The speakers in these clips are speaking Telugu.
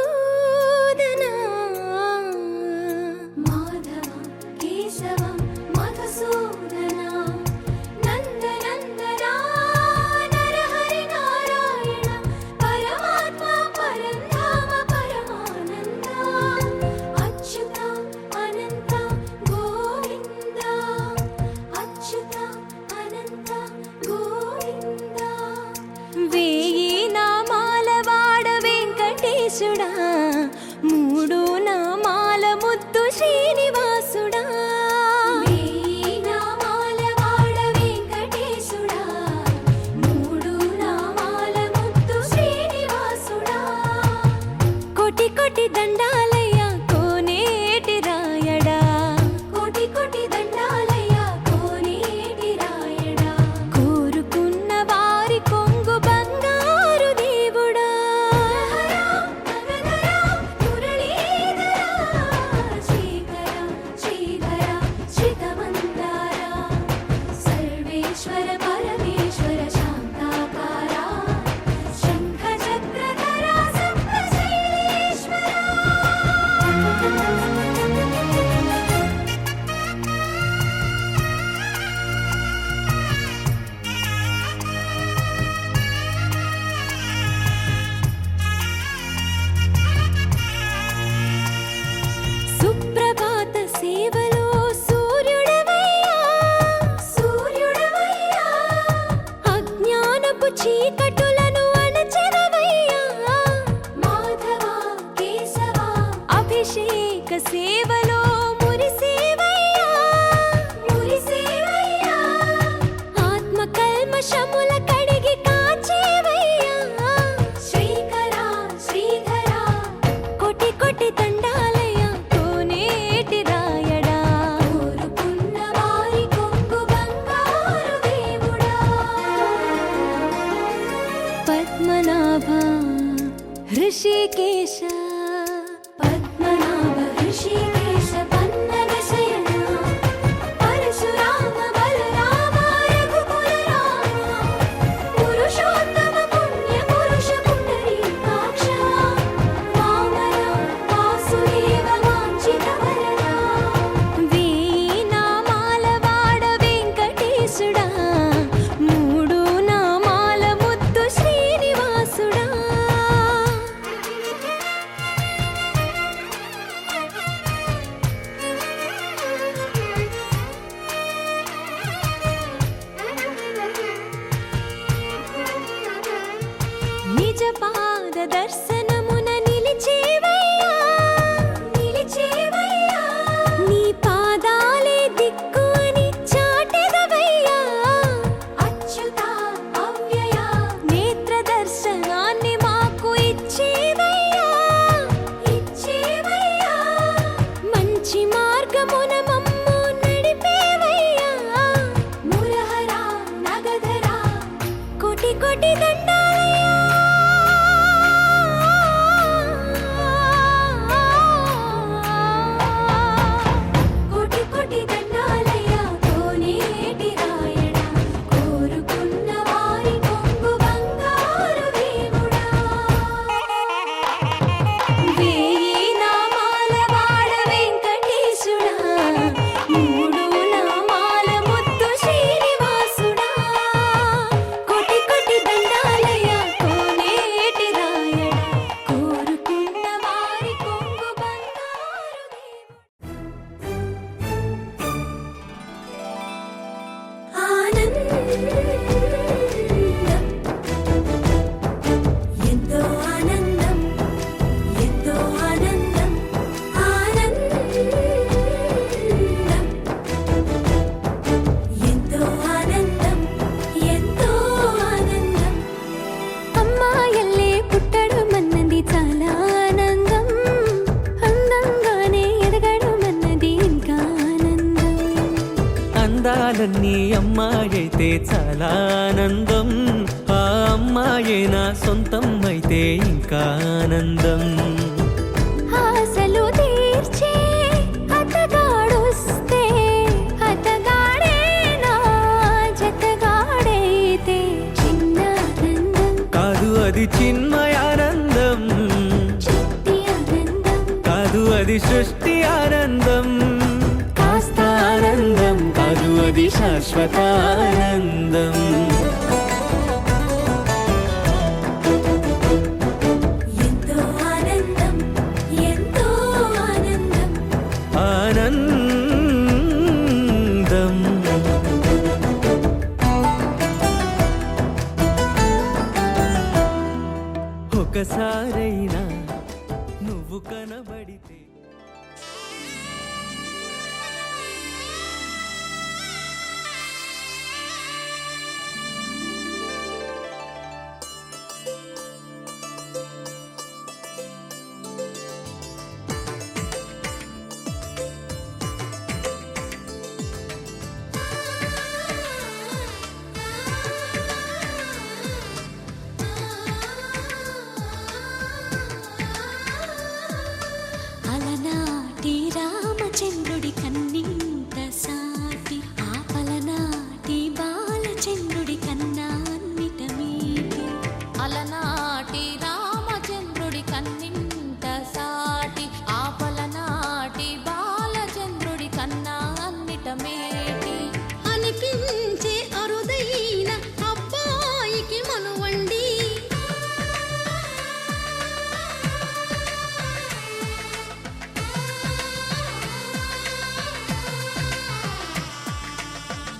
మధుసూదనా మాధవ కేశవ మధుసూదనా నందనందనా నరహరి నారాయణ పరమాత్మ పరంధామ పరమానంద అచ్యుత అనంత గోవింద అచ్యుత అనంత గోవింద వేయి నామాల వాడ వెంకటేశుడా మూడు నామాల ముద్దు శ్రీనివాసుడా వేయి నామాల వాడ వెంకటేశుడా మూడు నామాల ముద్దు శ్రీనివాసుడా కోటి కోటి దండాలయ్య కోనేటి రాయడా కోటి కోటి దండాలయ్య కోనేటి రాయడా కోరుకున్న వారి కొంగు బంగారు దేవుడా శ్రీకర శ్రీధర శ్రితమందార సర్వేశ్వర పరమేశ్వర శాంతాకార శంఖ చక్రధర సప్తశైలేశ్వర సుప్రభాత సేవలో సూర్యుడవయ్యా సూర్యుడవయ్యా అజ్ఞానపు చీకటులను అణచెదవయ్యా మాధవ కేశవ అభిషేక సేవలో మురిసేవయ్యా మురిసేవయ్యా ఆత్మ కల్మషముల కడిగి కాచేవయ్యా శ్రీకర శ్రీధర కోటి కోటి దండాలయ్య కోనేటి రాయడా కోరుకున్న వారి కొంగు బంగారు దేవుడా పద్మనాభ హృషికేశ పద్మనాభ హృషికేశ పన్నగ శయన పరశురామ బలరామ రఘుకుల రామ పురుషోత్తమ పుణ్య పురుష పుండరీకాక్ష వామన వాసుదేవ వాంఛిత వరదా వేయి నామాల వాడ వెంకటేశుడా మూడు నామాల ముద్దు శ్రీనివాసుడా నిజ పాద దర్శనమున నిలిచేవయ్యా నిలిచేవయ్యా నీ పాదాలే దిక్కు అని చాటెదవయ్యా అచ్యుత అవ్యయ నేత్ర దర్శనాన్ని మాకు ఇచ్చేవయ్యా ఇచ్చేవయ్యా మంచి మార్గమున మమ్ము నడిపేవయ్యా మురహర నగధర కోటి కోటి దండాలయ్యా కోటి కోటి దండాలయ్య కోనేటి రాయడా కోరుకున్న వారి కొంగు బంగారు దేవుడా వేయి నామాల వాడ వెంకటేశుడా మూడు నామాల ముద్దు శ్రీనివాసుడా కోటి కోటి దండాలయ్య కోనేటి రాయడా కోరుకున్న వారి కొంగు బంగారు ఆనందం ఎంతో ఆనందం ఆనందం ఎంతో ఆనందం ఎంతో ఆనందం అమ్మాయల్లే పుట్టడం అన్నది చాలా ఆనందం అందంగానే ఎదగడం అన్నది ఇంకా ఆనందం అందాలన్నీ అమ్మాయైతే చాలా ఆనందం ఆ అమ్మాయే నా సొంతం అయితే ఇంకా ఆనందం ఆశలు తీర్చే అతగాడొస్తే అతగాడే నా జతగాడైతే చిన్న ఆనందం కాదు అది చిన్మయానందం అది సృష్టి ఆనందం, కాస్త ఆనందం కాదు అది శాశ్వత ఆనందం. ఎంతో ఆనందం, ఎంతో ఆనందం, ఆనందం. ఒకసారైనా నువ్వు కనబడితే అలనాటి రామచంద్రుడి కన్నింత సాటి, ఆపలనాటి బాలచంద్రుడి కన్నా అన్నిట మీటి. అలనాటి రామచంద్రుడి కన్నింత సాటి, ఆపలనాటి బాలచంద్రుడి కన్నా అన్నిట మేటి. అనిపించే అరుదైన అబ్బాయికి మనువండి,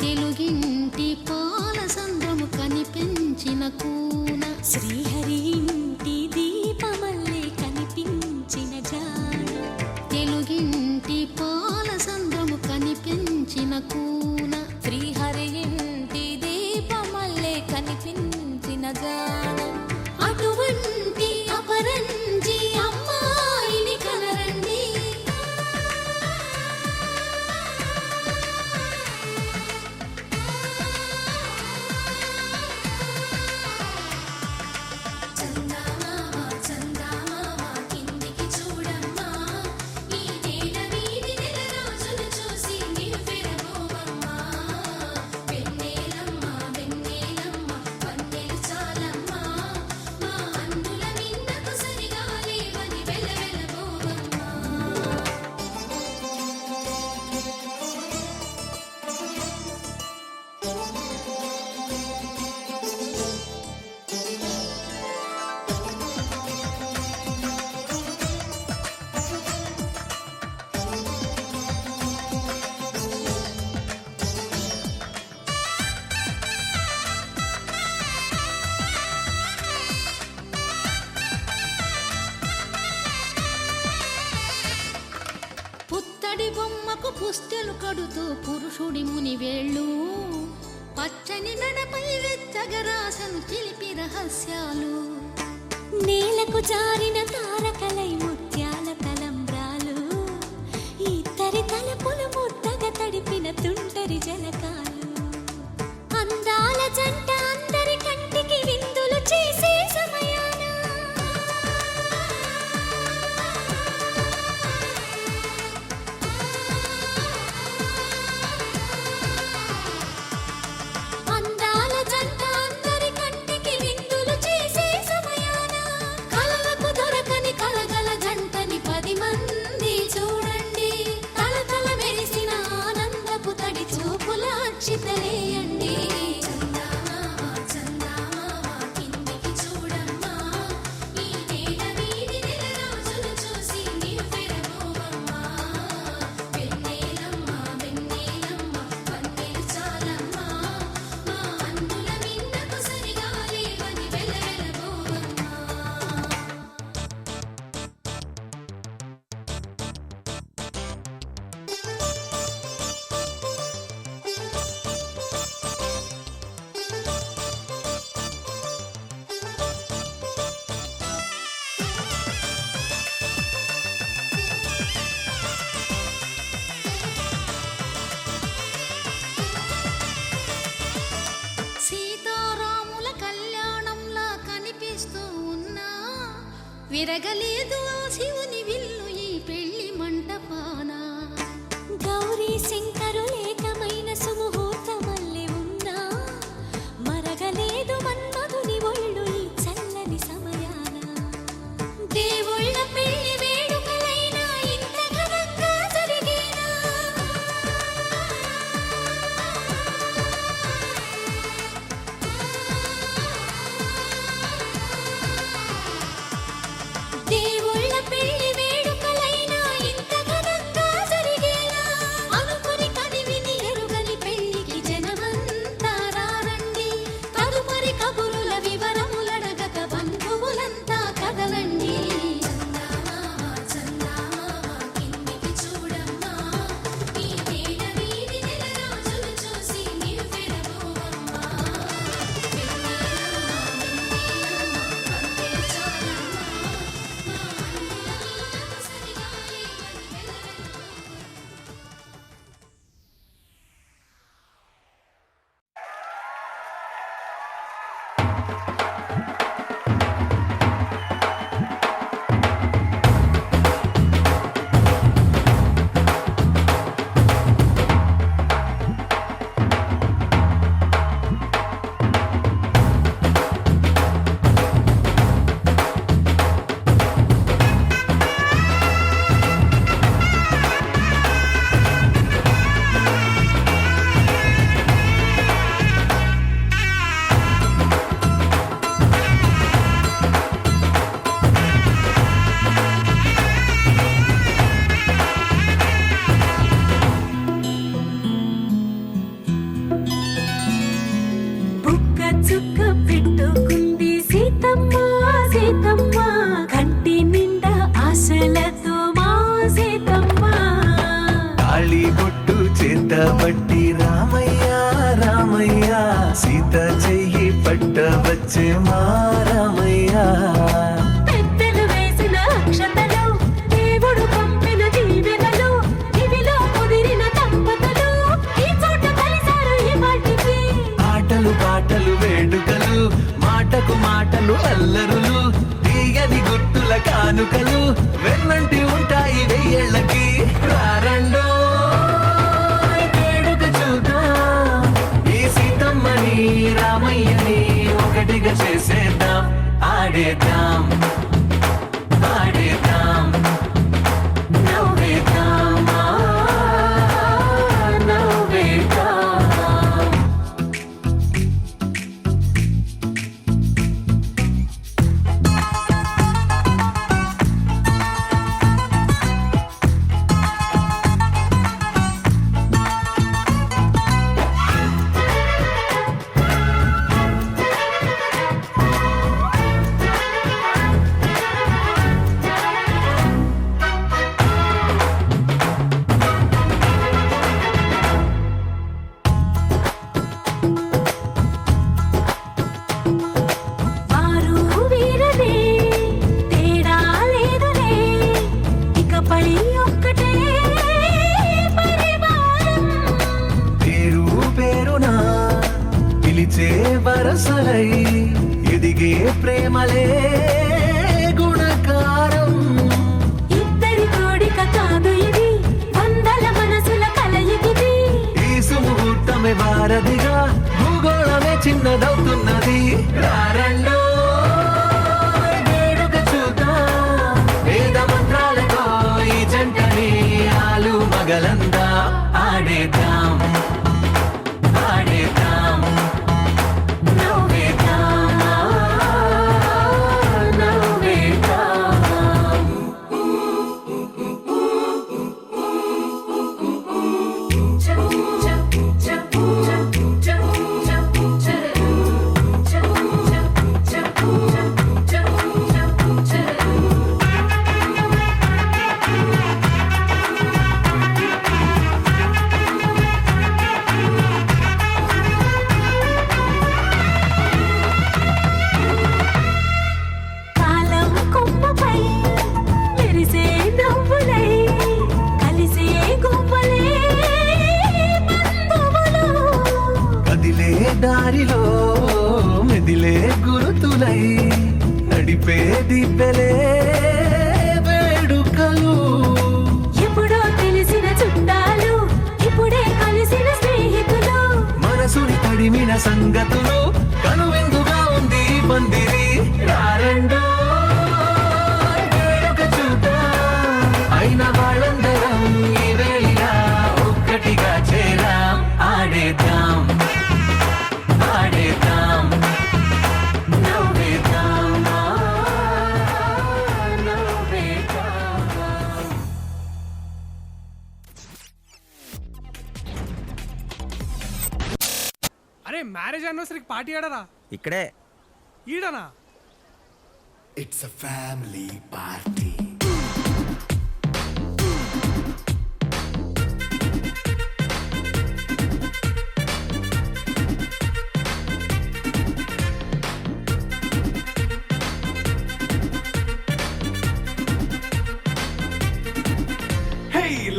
తెలుగింటి పాల సంద్రము కనిపించిన కూన, శ్రీహరి ఇంటి దీపమల్లే కనిపించిన జాడ. తెలుగింటి పాల సంద్రము కనిపించిన కూన, శ్రీహరి ఇంటి దీపమల్లే కనిపించిన జాడ. అటువంటి అపరంజి అమ్మాయిని కనరండి. చందమామ చందమామ కిందికి చూడమ్మా, ఈ నేల వీధి నెల రోజులు చూసి నివ్వెరబోవమ్మా. వెన్నెలమ్మ వెన్నెలమ్మ వన్నెలు చాలమ్మా, మా అందుల మిన్నకు సరిగా లేవని వెలవెలబోవమ్మా. పుత్తడి బొమ్మకు పుస్తెలు కడుతూ పురుషుడి ముని వేళ్ళు, పచ్చని నడపై వెచ్చగరాసను చిలిపి రహస్యాలు. నేలకు జారిన తారకలై ముత్యాల తలంబ్రాలు, ఇద్దరి తలపులు ముద్దగా తడిపిన తుంటరి జలకాలు. అందాల జంట అందరి కంటికి విందులు చేసే సమయాన అందాల జంట అందరి కంటికి విందులు చేసే సమయాన, కలలకు దొరకని కలగల జంటని 10 మంది చూడండి. తలతల మెరిసిన ఆనందపు తడి చూపుల అక్షితలేయండి. చందమామ చందమామ కిందికి చూడమ్మా, ఈ నేల వీధి నెల రోజులు చూసి నివ్వెరబోవమ్మా. వెన్నెలమ్మ వెన్నెలమ్మ వన్నెలు చాలమ్మా, మా అందుల మిన్నకు సరిగా లేవని వెలవెలబోవమ్మా. సీతారాముల కళ్యాణంలా కనిపిస్తూ ఉన్నా, విరగలేదు ఆ శివుని విల్లు ఈ పెళ్లి మంటపాన. గౌరీ శంకరులేకమైన సుముహూర్తమల్లె ఉన్నా, మరగలేదు మన్మధుని ఒళ్ళు ఈ చల్లని సమయాన. దేవుళ్ళ పెళ్లి వేడుకలైనా ఇంత పట్టబట్టి రామయ్య రామయ్య సీత చెయ్యి పట్టవచ్చే మా రామయ్య పెద్దలు వేసిన అక్షతలు దేవుడు పంపిన దీవెనలు ఇవిలో కుదిరిన దంపతులు ఈ చోట కలిసారు ఈ వాటికి ఆటలు పాటలు వేడుకలు మాటకు మాటలు అల్లరులు తీయని గుర్తుల కానుకలు వెన్నంటి ఉంటాయి వెయ్యేళ్ళకి రారండో వేడుక చూద్దాం ఈ సీతమ్మని రామయ్యని ఒకటిగా చేసేద్దాం ఆడేద్దాం ఆడేద్దాం నవ్వేద్దాం నవ్వేద్దాం వారు వీరనే తేడా లేదులే ఇకపై ఒక్కటే పరివారం పేరు పేరునా పిలిచే వరసలై ఎదిగే ప్రేమలే గుణకారం ఇద్దరి కోడిక కాదు ఇది వందల మనసుల కలయికిది ఈ సుముహూర్తమే వారధిగా భూగోళమే చిన్నదవుతున్నది రారండో వేడుక చూద్దాం వేద మంత్రాలతో ఈ జంటని ఆలు మగలందా ఆడేద్దాం ఆడేద్దాం నవ్వేద్దాం నవ్వేద్దాం కాలం కొమ్మపై మెరిసే నవ్వులై కలిసే గువ్వలే బంధువులు కదిలే దారిలో మెదిలే గురుతులై నడిపే దిబ్బెలే వేడుకలు ఎప్పుడో తెలిసిన చుట్టాలు ఇప్పుడే కలిసిన స్నేహితులు మనసుని తడిమిన సంగతులు కనువిందుగా ఉంది ఈ పందిరి రారండో వేడుక చూద్దాం అయిన వాళ్ళందరం ఈ వేళ ఒక్కటిగా చేరాం ఆడేద్దాం ఆడేద్దాం నవ్వేద్దాం నవ్వేద్దాం అరే మ్యారేజ్ యానివర్సరీకి పార్టీ ఆడరా ఇక్కడే ఈడనా It's a family party.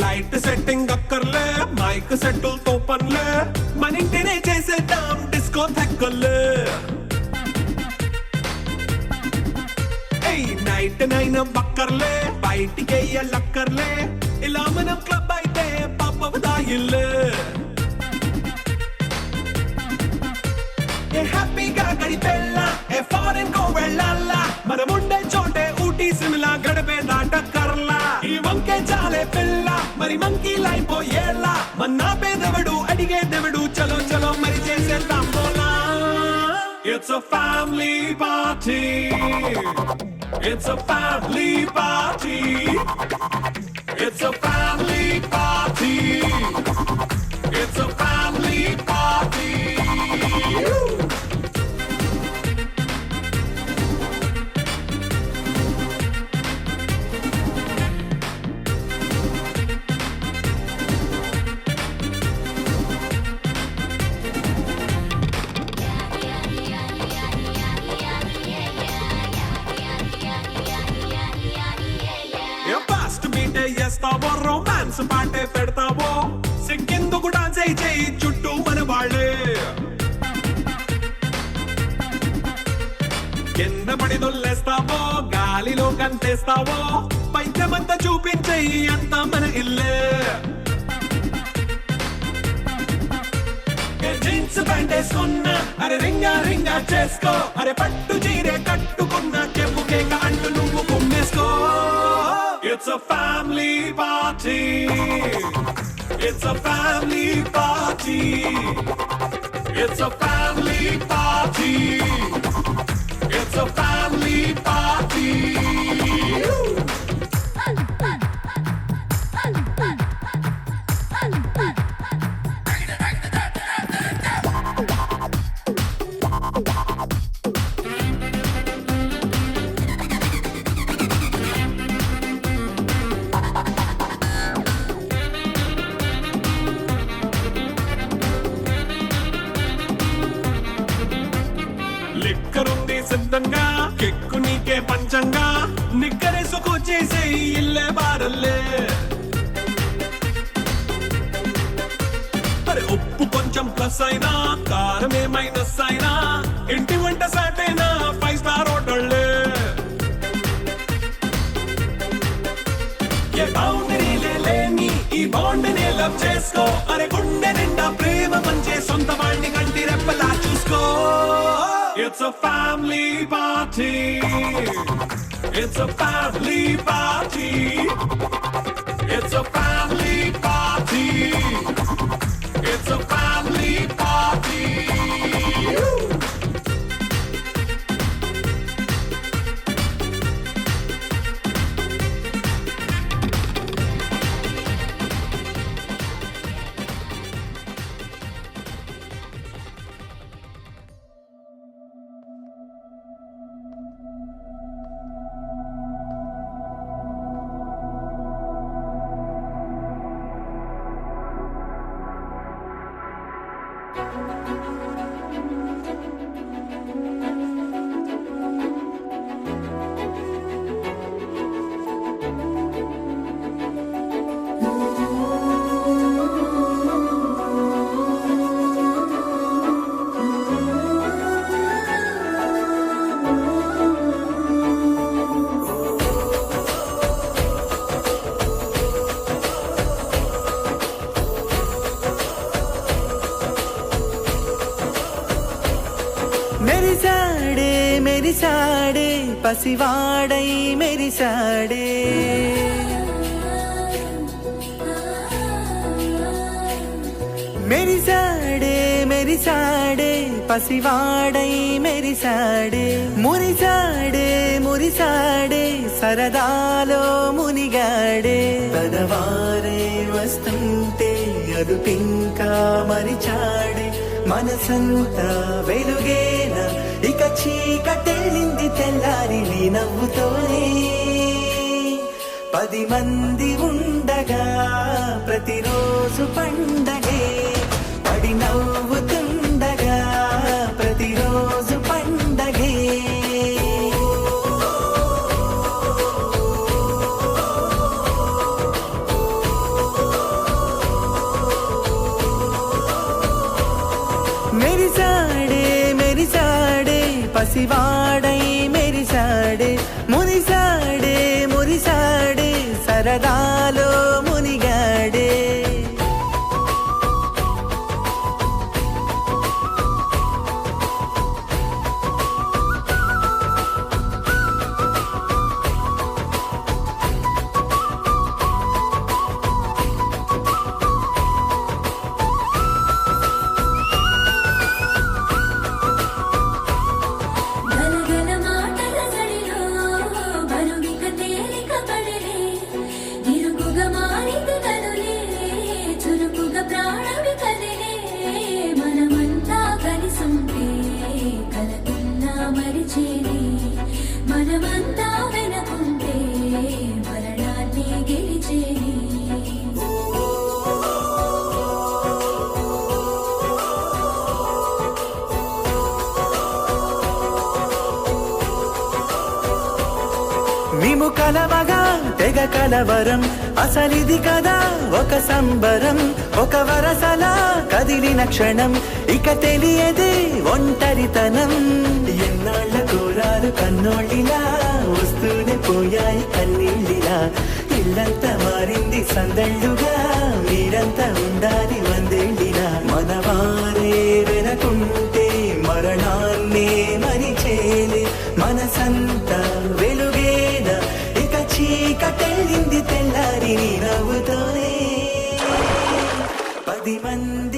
Light setting అక్కర్లే మైక్ సెట్టుల్ తో పనులే మన ఇంటినే చేసేద్దాం డిస్కో థెక్కలే నైట్ నైన్ బక్కర్లే బయటికి లక్కర్లే ఇలా మనం క్లబ్ అయితే పాపదాయిల్లే ఏ హ్యాపీగా గడిపెళ్ళ ఏ ఫారెన్ కో వెళ్ళాల మనం ఉండే చోటే ఊటీ సిమ్లా గడిపే దాటక్కర్లా ఈ వంకే చాలే పిల్ల మరి మంకీ లైపోయేలా మన్నా పేదవడు అడిగేదెవడు చలో చలో మరి చేసేద్దాం బోలా It's a family party. It's a family party. It's a family party. It's a family party. Dance పాటే పెడతావో సిక్కెందుకు డాన్స్ అయి చేయి చుట్టూ మన వాళ్ళే కింద పడి దొల్లేస్తావో గాలిలో కంతేస్తావో పైద్యమంతా చూపించేయి అంతా మన ఇల్లే జీన్స్ ప్యాంట్ వేసుకున్నా అరే రింగా రింగా చేసుకో అరే పట్టు చీరే కట్టుకున్న చెప్పు కేక అంటూ నువ్వు కుమ్మేసుకో it's a family party it's a family party it's a family party it's a family party లిక్కరుంది సిద్ధంగా కెక్కు నీకే పంచంగా నిక్కరేసుకు చేసే ఇల్లే బారల్లే అరే ఉప్పు కొంచెం ప్లస్ అయినా కారమే మైనస్ అయినా ఇంటి వంట సాట్ అయినా 5 స్టార్ హోటళ్ళే ఏ బౌండరీలే లేని ఈ బాండ్ ని లవ్ చేసుకో అరే గుండె నిండా ప్రేమ పంచే సొంత వాడిని కంటి రెప్పలా చూసుకో It's a family party. It's a family party. It's a family party. It's a family party. మెరిసాడే మెరిసాడే పసివాడై మెరిసాడే మెరిసాడే మెరిసాడే పసివాడై మెరిసాడే మురిసాడే మురిసాడే సరదాలో మునిగాడే పదవారే వస్తుంటే అదుపింకా మరిచాడే మనసంతా వెలుగేన ఇక చీకటెళ్ళింది తెల్లారి నీ నవ్వుతోనే 10 మంది ఉండగా ప్రతిరోజు పండగే పడి నవ్వుతుండగా ప్రతిరోజు పండగే మెరిసాడే మెరిసాడే పసివాడై మెరిసాడే మురిసాడే మురిసాడే సరదాలో మునిగాడే గలగల మాటల జడిలో బరువిక తేలిక పడలే నిరుగుగ కలవగా తెగ కలవరం అసలిది కదా ఒక సంబరం ఒక వరసలా కదిలిన క్షణం ఇక తెలియదే ఒంటరితనం ఎన్నాళ్ళ కోరాలు కన్నోళ్ళిలా వస్తూనే పోయాయి కన్నీళ్ళిలా ఇల్లంతా మారింది సందళ్ళుగా మీరంతా ఉండాలి వందేళ్ళిలా మనవారే వెనకుంటే మరణాన్నే మరిచేలే మనసంతా వెలుగేన ఇక చీకటెళ్ళింది తెల్లారి నీ నవ్వుతోనే 10 మంది